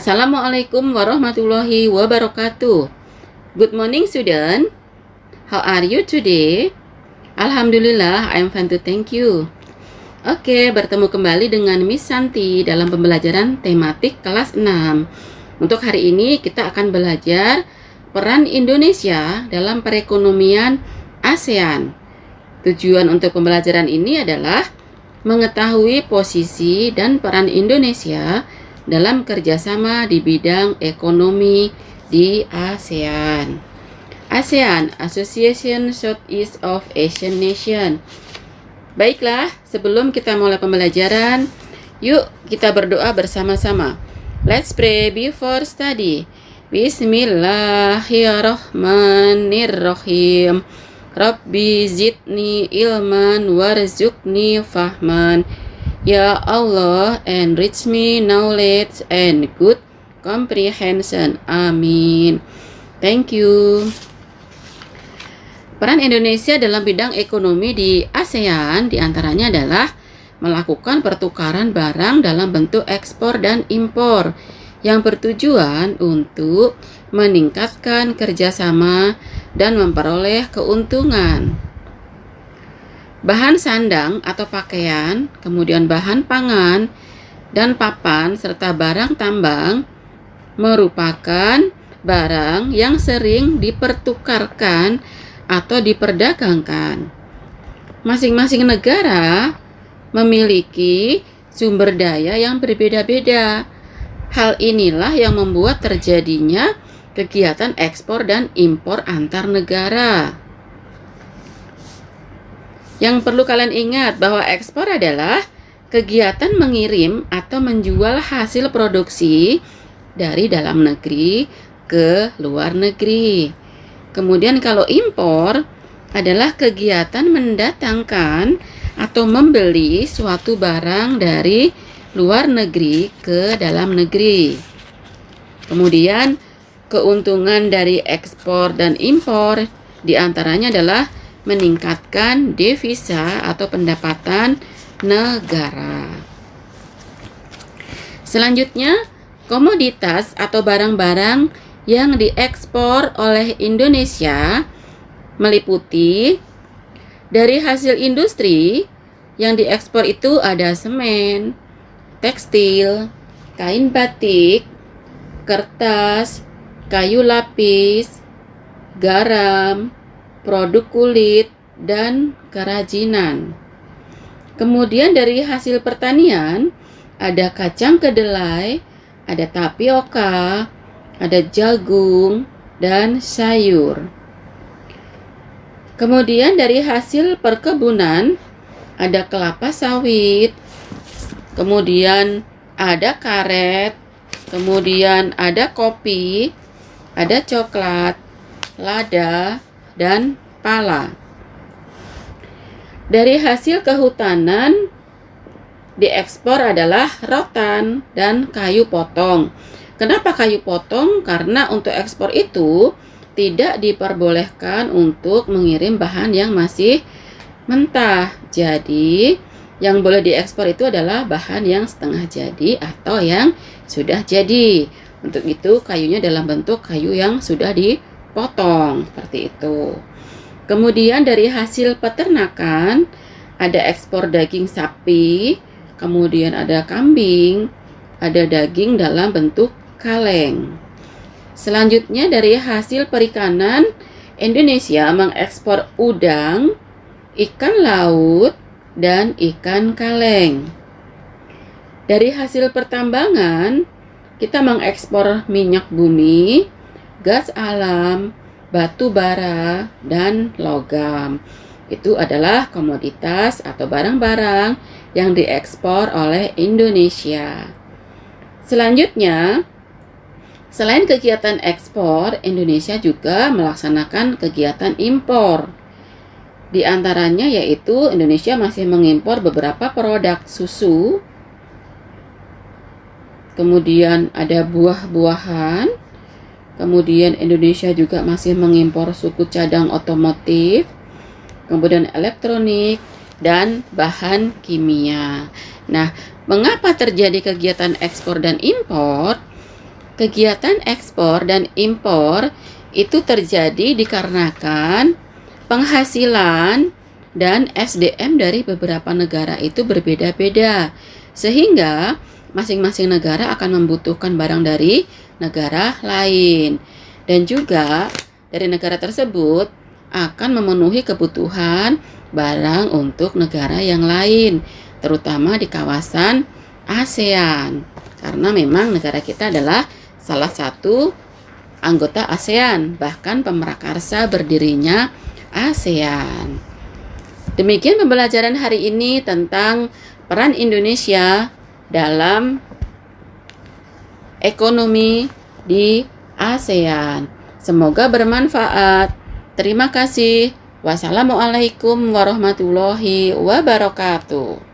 Assalamualaikum warahmatullahi wabarakatuh. Good morning student. How are you today? Alhamdulillah, I'm fine to thank you. Oke, bertemu kembali dengan Miss Santi dalam pembelajaran tematik kelas 6. Untuk hari ini kita akan belajar peran Indonesia dalam perekonomian ASEAN. Tujuan untuk pembelajaran ini adalah mengetahui posisi dan peran Indonesia dalam kerjasama di bidang ekonomi di ASEAN. ASEAN, Association Southeast of Asian Nation. Baiklah, sebelum kita mulai pembelajaran, yuk kita berdoa bersama-sama. Let's pray before study. Bismillahirrahmanirrahim. Rabbi zidni ilman warzuqni fahman. Ya Allah, enrich me knowledge and good comprehension. Amin. Thank you. Peran Indonesia dalam bidang ekonomi di ASEAN diantaranya adalah melakukan pertukaran barang dalam bentuk ekspor dan impor yang bertujuan untuk meningkatkan kerjasama dan memperoleh keuntungan. Bahan sandang atau pakaian, kemudian bahan pangan dan papan serta barang tambang merupakan barang yang sering dipertukarkan atau diperdagangkan. Masing-masing negara memiliki sumber daya yang berbeda-beda. Hal inilah yang membuat terjadinya kegiatan ekspor dan impor antar negara. Yang perlu kalian ingat bahwa ekspor adalah kegiatan mengirim atau menjual hasil produksi dari dalam negeri ke luar negeri. Kemudian kalau impor adalah kegiatan mendatangkan atau membeli suatu barang dari luar negeri ke dalam negeri. Kemudian keuntungan dari ekspor dan impor diantaranya adalah meningkatkan devisa atau pendapatan negara. Selanjutnya, komoditas atau barang-barang yang diekspor oleh Indonesia meliputi dari hasil industri yang diekspor itu ada semen, tekstil, kain batik, kertas, kayu lapis, garam, produk kulit, dan kerajinan. Kemudian dari hasil pertanian ada kacang kedelai, ada tapioka, ada jagung, dan sayur. Kemudian dari hasil perkebunan ada kelapa sawit, kemudian ada karet, kemudian ada kopi, ada coklat, lada, dan pala. Dari hasil kehutanan diekspor adalah rotan dan kayu potong. Kenapa kayu potong? Karena untuk ekspor itu tidak diperbolehkan untuk mengirim bahan yang masih mentah. Jadi yang boleh diekspor itu adalah bahan yang setengah jadi atau yang sudah jadi. Untuk itu kayunya dalam bentuk kayu yang sudah dipotong seperti itu. Kemudian dari hasil peternakan ada ekspor daging sapi, kemudian ada kambing, ada daging dalam bentuk kaleng. Selanjutnya dari hasil perikanan, Indonesia mengekspor udang, ikan laut, dan ikan kaleng. Dari hasil pertambangan, kita mengekspor minyak bumi, gas alam, batu bara, dan logam. Itu adalah komoditas atau barang-barang yang diekspor oleh Indonesia. Selanjutnya, selain kegiatan ekspor, Indonesia juga melaksanakan kegiatan impor. Di antaranya yaitu Indonesia masih mengimpor beberapa produk susu, kemudian ada buah-buahan, kemudian Indonesia juga masih mengimpor suku cadang otomotif, kemudian elektronik, dan bahan kimia. Nah, mengapa terjadi kegiatan ekspor dan impor? Kegiatan ekspor dan impor itu terjadi dikarenakan penghasilan dan SDM dari beberapa negara itu berbeda-beda, sehingga masing-masing negara akan membutuhkan barang dari negara lain, dan juga dari negara tersebut akan memenuhi kebutuhan barang untuk negara yang lain, terutama di kawasan ASEAN, karena memang negara kita adalah salah satu anggota ASEAN, bahkan pemrakarsa berdirinya ASEAN. Demikian pembelajaran hari ini tentang peran Indonesia dalam ekonomi di ASEAN. Semoga bermanfaat. Terima kasih. Wassalamualaikum warahmatullahi wabarakatuh.